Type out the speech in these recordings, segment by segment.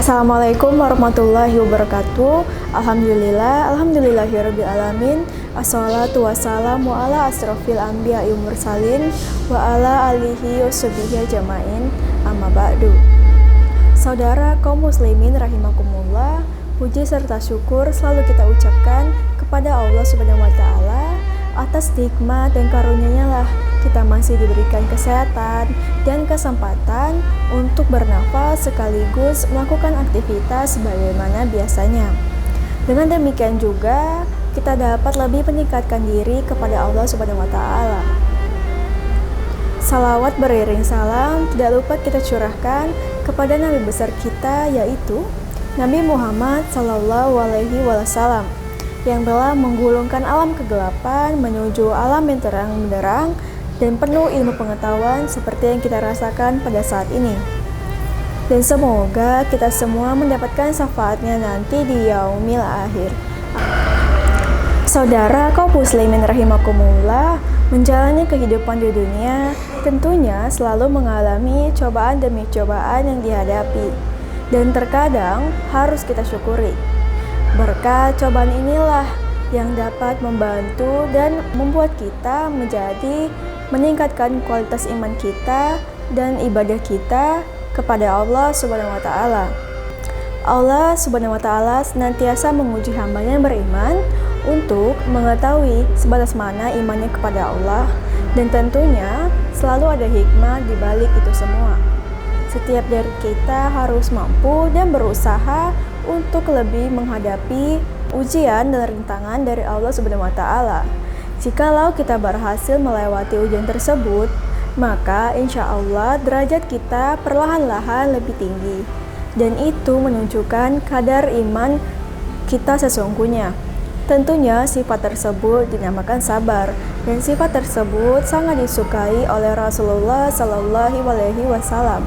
Assalamualaikum warahmatullahi wabarakatuh. Alhamdulillahirabbil alamin. Assalatu wassalamu ala asrofil anbiya'i mursalin wa ala alihi washabihi ajmain. Amma ba'du. Saudara kaum muslimin rahimakumullah, puji serta syukur selalu kita ucapkan kepada Allah Subhanahu wa taala atas nikmat dan karunia-Nya lah kita masih diberikan kesehatan dan kesempatan untuk bernafas sekaligus melakukan aktivitas sebagaimana biasanya. Dengan demikian juga kita dapat lebih meningkatkan diri kepada Allah Subhanahu wa taala. Salawat beriring salam tidak lupa kita curahkan kepada Nabi besar kita, yaitu Nabi Muhammad sallallahu alaihi wasallam, yang telah menggulungkan alam kegelapan menuju alam yang terang benderang dan penuh ilmu pengetahuan seperti yang kita rasakan pada saat ini. Dan semoga kita semua mendapatkan syafaatnya nanti di yaumil akhir. Saudara kaum muslimin rahimakumullah, menjalani kehidupan di dunia tentunya selalu mengalami cobaan demi cobaan yang dihadapi, dan terkadang harus kita syukuri. Berkat cobaan inilah yang dapat membantu dan membuat kita meningkatkan kualitas iman kita dan ibadah kita kepada Allah Subhanahu wa taala. Allah Subhanahu wa taala senantiasa menguji hamba yang beriman untuk mengetahui sebatas mana imannya kepada Allah, dan tentunya selalu ada hikmah di balik itu semua. Setiap dari kita harus mampu dan berusaha untuk lebih menghadapi ujian dan rintangan dari Allah Subhanahu wa taala. Jikalau kita berhasil melewati ujian tersebut, maka insya Allah derajat kita perlahan-lahan lebih tinggi, dan itu menunjukkan kadar iman kita sesungguhnya. Tentunya sifat tersebut dinamakan sabar, dan sifat tersebut sangat disukai oleh Rasulullah Sallallahu Alaihi Wasallam.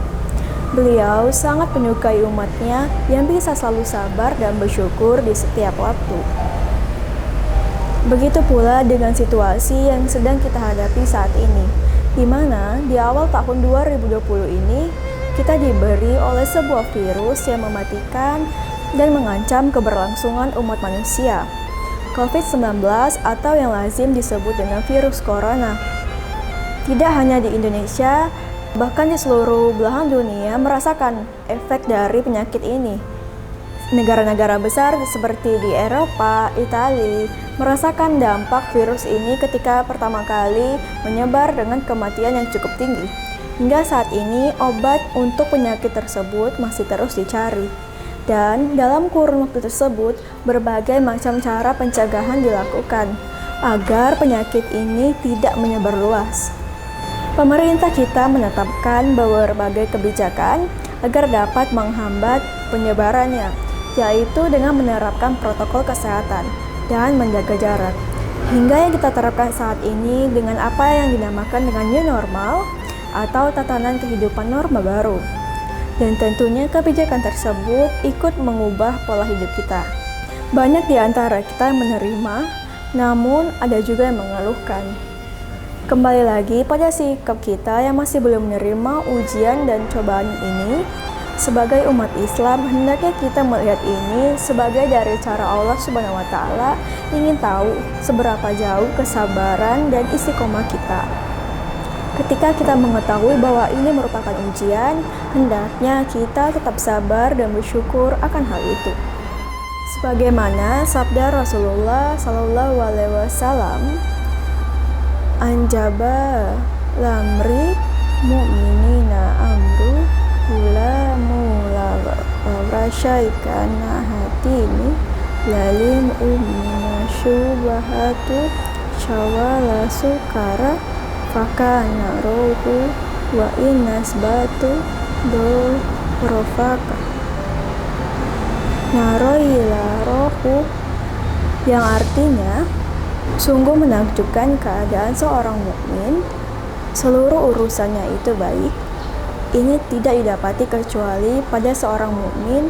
Beliau sangat menyukai umatnya yang bisa selalu sabar dan bersyukur di setiap waktu. Begitu pula dengan situasi yang sedang kita hadapi saat ini, di mana di awal tahun 2020 ini kita diberi oleh sebuah virus yang mematikan dan mengancam keberlangsungan umat manusia, COVID-19 atau yang lazim disebut dengan virus corona. Tidak hanya di Indonesia, bahkan di seluruh belahan dunia merasakan efek dari penyakit ini. Negara-negara besar seperti di Eropa, Italia merasakan dampak virus ini ketika pertama kali menyebar dengan kematian yang cukup tinggi. Hingga saat ini obat untuk penyakit tersebut masih terus dicari. Dan dalam kurun waktu tersebut berbagai macam cara pencegahan dilakukan agar penyakit ini tidak menyebar luas. Pemerintah kita menetapkan berbagai kebijakan agar dapat menghambat penyebarannya, yaitu dengan menerapkan protokol kesehatan dan menjaga jarak. Hingga yang kita terapkan saat ini dengan apa yang dinamakan dengan new normal atau tatanan kehidupan norma baru. Dan tentunya kebijakan tersebut ikut mengubah pola hidup kita. Banyak di antara kita yang menerima, namun ada juga yang mengeluhkan. Kembali lagi pada sikap kita yang masih belum menerima ujian dan cobaan ini. Sebagai umat Islam, hendaknya kita melihat ini sebagai dari cara Allah Subhanahu wa taala ingin tahu seberapa jauh kesabaran dan istiqomah kita. Ketika kita mengetahui bahwa ini merupakan ujian, hendaknya kita tetap sabar dan bersyukur akan hal itu. Sebagaimana sabda Rasulullah sallallahu alaihi wasallam, anjaba lamri mu'minina amru hula mula rasyaikana hatini lalim umina syubahatu syawala sukara fakana rohu wa inas batu do rofaka naroila rohu, yang artinya sungguh menakjubkan keadaan seorang mukmin, seluruh urusannya itu baik. Ini tidak didapati kecuali pada seorang mukmin.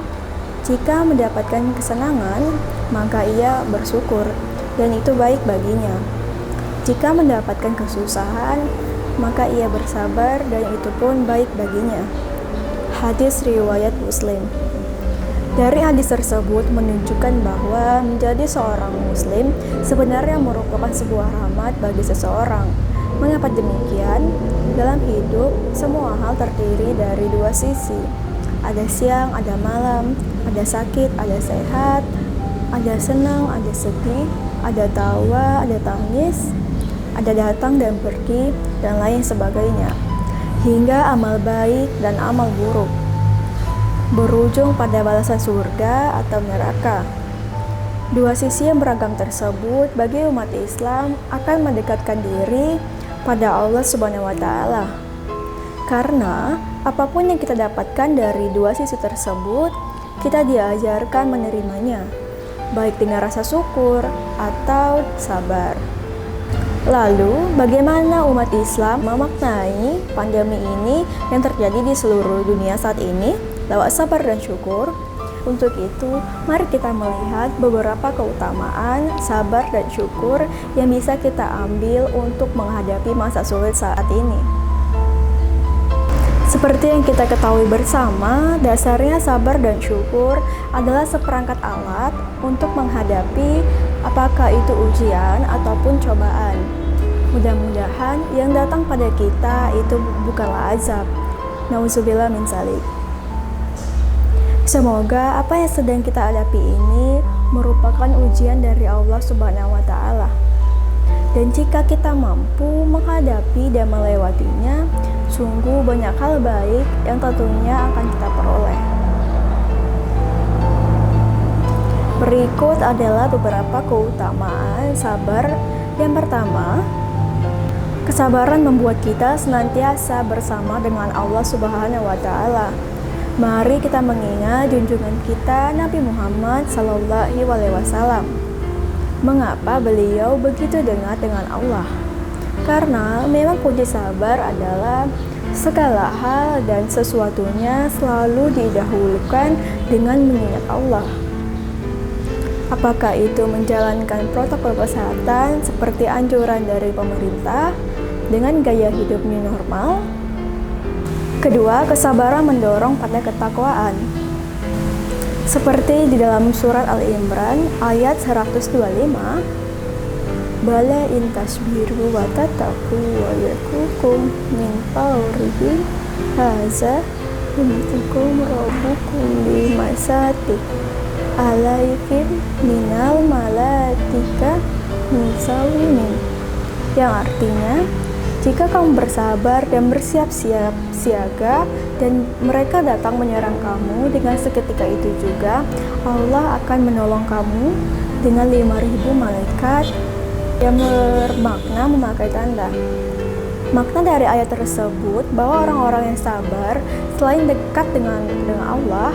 Jika mendapatkan kesenangan, maka ia bersyukur, dan itu baik baginya. Jika mendapatkan kesusahan, maka ia bersabar, dan itu pun baik baginya. Hadis riwayat Muslim. Dari hadis tersebut menunjukkan bahwa menjadi seorang muslim sebenarnya merupakan sebuah rahmat bagi seseorang. Mengapa demikian? Dalam hidup, semua hal terdiri dari dua sisi. Ada siang, ada malam, ada sakit, ada sehat, ada senang, ada sedih, ada tawa, ada tangis, ada datang dan pergi, dan lain sebagainya. Hingga amal baik dan amal buruk berujung pada balasan surga atau neraka. Dua sisi yang beragam tersebut bagi umat Islam akan mendekatkan diri pada Allah Subhanahu wa Ta'ala. Karena apapun yang kita dapatkan dari dua sisi tersebut, kita diajarkan menerimanya, baik dengan rasa syukur atau sabar. Lalu, bagaimana umat Islam memaknai pandemi ini yang terjadi di seluruh dunia saat ini lewat sabar dan syukur? Untuk itu, mari kita melihat beberapa keutamaan sabar dan syukur yang bisa kita ambil untuk menghadapi masa sulit saat ini. Seperti yang kita ketahui bersama, dasarnya sabar dan syukur adalah seperangkat alat untuk menghadapi apakah itu ujian ataupun cobaan. Mudah-mudahan yang datang pada kita itu bukanlah azab. Nauzubillah min dzalik. Semoga apa yang sedang kita hadapi ini merupakan ujian dari Allah Subhanahu wa Ta'ala. Dan jika kita mampu menghadapi dan melewatinya, sungguh banyak hal baik yang tentunya akan kita peroleh. Berikut adalah beberapa keutamaan sabar. Yang pertama, kesabaran membuat kita senantiasa bersama dengan Allah Subhanahu wa Ta'ala. Mari kita mengingat junjungan kita Nabi Muhammad SAW. Mengapa beliau begitu dekat dengan Allah? Karena memang kunci sabar adalah segala hal dan sesuatunya selalu didahulukan dengan mengingat Allah. Apakah itu menjalankan protokol kesehatan seperti anjuran dari pemerintah dengan gaya hidup new normal? Kedua, kesabaran mendorong pada ketakwaan. Seperti di dalam surat Al-Imran ayat 125, Bala in tasbiru wa tattaqu wa yakukum min fawrihi haza yumtikum rabbukum bimasati alaikum minal malatika min sawimin. Yang artinya, jika kamu bersabar dan bersiap siaga dan mereka datang menyerang kamu, dengan seketika itu juga Allah akan menolong kamu dengan 5.000 malaikat yang bermakna memakai tanda. Makna dari ayat tersebut bahwa orang-orang yang sabar selain dekat dengan Allah,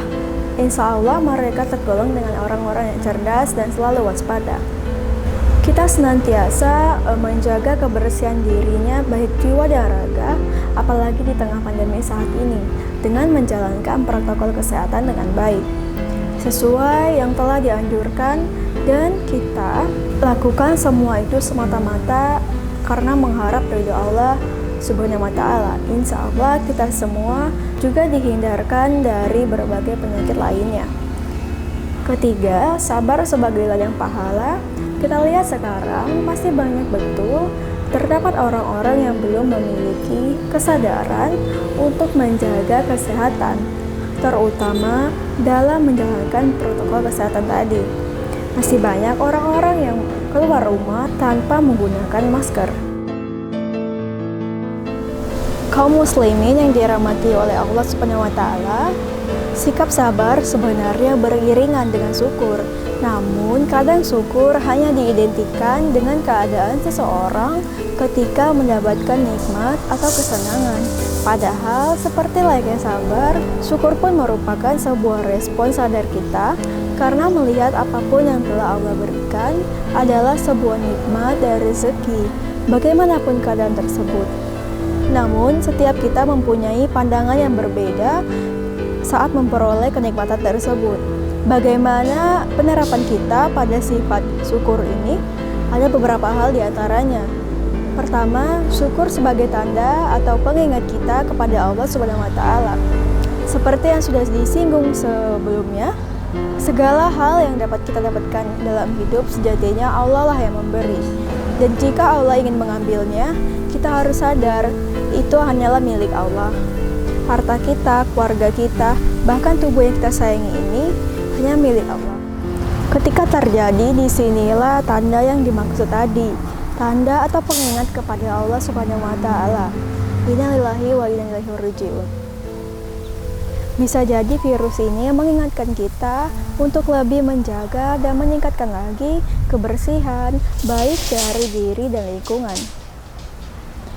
insya Allah mereka tergolong dengan orang-orang yang cerdas dan selalu waspada. Kita senantiasa menjaga kebersihan dirinya baik jiwa dan raga, apalagi di tengah pandemi saat ini, dengan menjalankan protokol kesehatan dengan baik sesuai yang telah dianjurkan, dan kita lakukan semua itu semata-mata karena mengharap ridho Allah Subhanahu wa Ta'ala. Insya Allah kita semua juga dihindarkan dari berbagai penyakit lainnya. Ketiga, sabar sebagai ladang pahala. Kita lihat sekarang masih banyak betul terdapat orang-orang yang belum memiliki kesadaran untuk menjaga kesehatan, terutama dalam menjalankan protokol kesehatan tadi. Masih banyak orang-orang yang keluar rumah tanpa menggunakan masker. Kaum muslimin yang dirahmati oleh Allah Subhanahu wa Ta'ala, sikap sabar sebenarnya beriringan dengan syukur. Namun, kadang syukur hanya diidentikan dengan keadaan seseorang ketika mendapatkan nikmat atau kesenangan. Padahal, seperti layaknya sabar, syukur pun merupakan sebuah respon sadar kita karena melihat apapun yang telah Allah berikan adalah sebuah nikmat dan rezeki, bagaimanapun keadaan tersebut. Namun, setiap kita mempunyai pandangan yang berbeda saat memperoleh kenikmatan tersebut. Bagaimana penerapan kita pada sifat syukur ini? Ada beberapa hal diantaranya. Pertama, syukur sebagai tanda atau pengingat kita kepada Allah Subhanahu wa Ta'ala. Seperti yang sudah disinggung sebelumnya, Segala hal yang dapat kita dapatkan dalam hidup sejatinya Allah lah yang memberi. Dan jika Allah ingin mengambilnya, kita harus sadar itu hanyalah milik Allah. Harta kita, keluarga kita, bahkan tubuh yang kita sayangi ini hanya milik Allah. Ketika terjadi, disinilah tanda yang dimaksud tadi, tanda atau pengingat kepada Allah Subhanahu wa Ta'ala. Inna lillahi wa inna ilaihi raji'un. Bisa jadi virus ini mengingatkan kita untuk lebih menjaga dan meningkatkan lagi kebersihan baik dari diri dan lingkungan.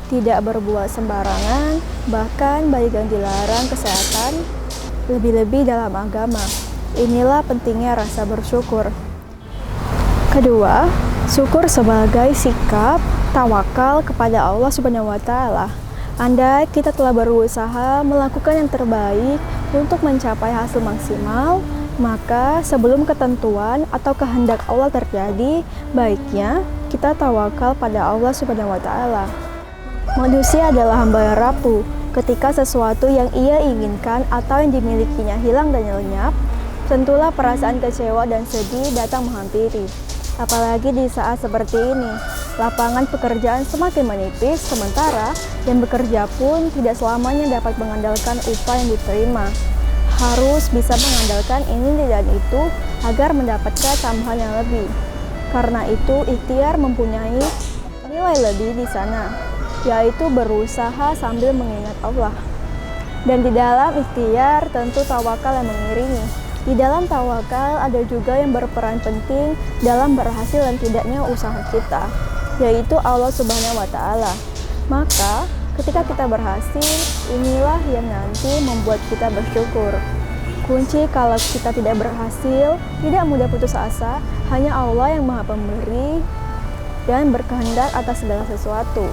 Tidak berbuat sembarangan, bahkan baik yang dilarang kesehatan, lebih-lebih dalam agama. Inilah pentingnya rasa bersyukur. Kedua, syukur sebagai sikap tawakal kepada Allah Subhanahu wa Ta'ala. Andai kita telah berusaha melakukan yang terbaik untuk mencapai hasil maksimal, maka sebelum ketentuan atau kehendak Allah terjadi, baiknya kita tawakal pada Allah Subhanahu wa Ta'ala. Manusia adalah hamba yang rapuh. Ketika sesuatu yang ia inginkan atau yang dimilikinya hilang dan lenyap, tentulah perasaan kecewa dan sedih datang menghampiri. Apalagi di saat seperti ini, lapangan pekerjaan semakin menipis, sementara yang bekerja pun tidak selamanya dapat mengandalkan upah yang diterima. Harus bisa mengandalkan ini dan itu agar mendapatkan tambahan yang lebih. Karena itu, ikhtiar mempunyai nilai lebih di sana, yaitu berusaha sambil mengingat Allah. Dan di dalam ikhtiar tentu tawakal yang mengiringi. Di dalam tawakal ada juga yang berperan penting dalam berhasil dan tidaknya usaha kita, yaitu Allah Subhanahu wa Ta'ala. Maka ketika kita berhasil, inilah yang nanti membuat kita bersyukur. Kunci kalau kita tidak berhasil, tidak mudah putus asa, hanya Allah yang Maha Pemberi dan berkehendak atas segala sesuatu.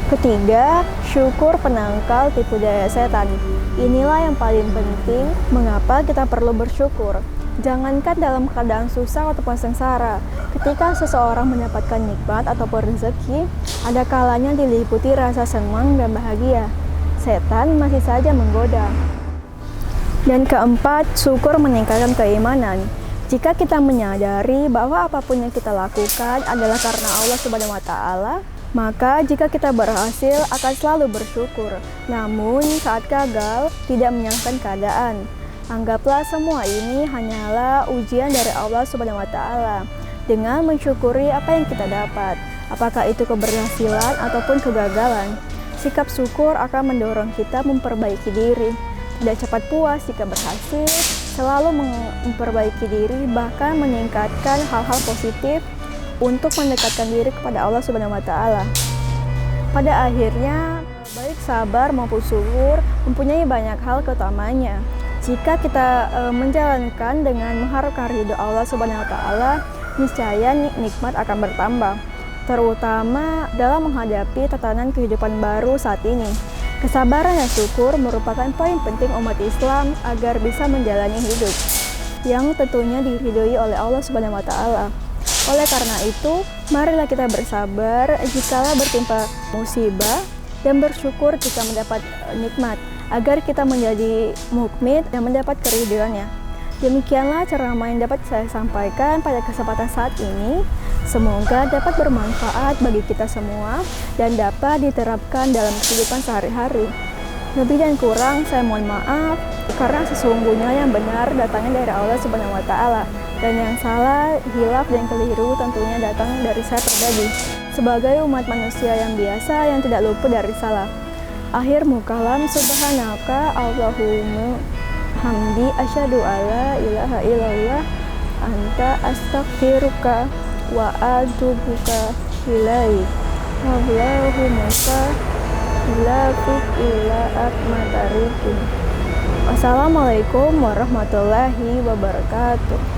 Ketiga, syukur penangkal tipu daya setan. Inilah yang paling penting, mengapa kita perlu bersyukur. Jangankan dalam keadaan susah ataupun sengsara, ketika seseorang mendapatkan nikmat ataupun rezeki, ada kalanya diliputi rasa senang dan bahagia. Setan masih saja menggoda. Dan keempat, syukur meningkatkan keimanan. Jika kita menyadari bahwa apapun yang kita lakukan adalah karena Allah Subhanahu wa Ta'ala, maka jika kita berhasil akan selalu bersyukur. Namun saat gagal, tidak menyalahkan keadaan. Anggaplah semua ini hanyalah ujian dari Allah Subhanahu wa Ta'ala dengan mensyukuri apa yang kita dapat, apakah itu keberhasilan ataupun kegagalan. Sikap syukur akan mendorong kita memperbaiki diri. Tidak cepat puas jika berhasil, selalu memperbaiki diri, bahkan meningkatkan hal-hal positif untuk mendekatkan diri kepada Allah Subhanahu wa Ta'ala. Pada akhirnya, baik sabar maupun syukur mempunyai banyak hal keutamanya. Jika kita menjalankan dengan mengharapkan ridho Allah Subhanahu wa Ta'ala, niscaya nikmat akan bertambah, terutama dalam menghadapi tatanan kehidupan baru saat ini. Kesabaran dan syukur merupakan poin penting umat Islam agar bisa menjalani hidup yang tentunya diridhoi oleh Allah Subhanahu wa Ta'ala. Oleh karena itu, marilah kita bersabar jikalau bertimpa musibah dan bersyukur jika mendapat nikmat, agar kita menjadi mukmin dan mendapat keridhoannya. Demikianlah ceramah yang dapat saya sampaikan pada kesempatan saat ini. Semoga dapat bermanfaat bagi kita semua dan dapat diterapkan dalam kehidupan sehari-hari. Lebih dan kurang saya mohon maaf, karena sesungguhnya yang benar datangnya dari Allah Subhanahu wa Ta'ala, dan yang salah, hilaf dan keliru tentunya datang dari saya pribadi sebagai umat manusia yang biasa yang tidak luput dari salah. Akhir mukalam, subhanaka Allahumma hamdi asyhadu alla ilaha illallah anta astaghfiruka wa atubuka ilaik. Allahumma illa fik illa akmatarikum. Wassalamualaikum warahmatullahi wabarakatuh.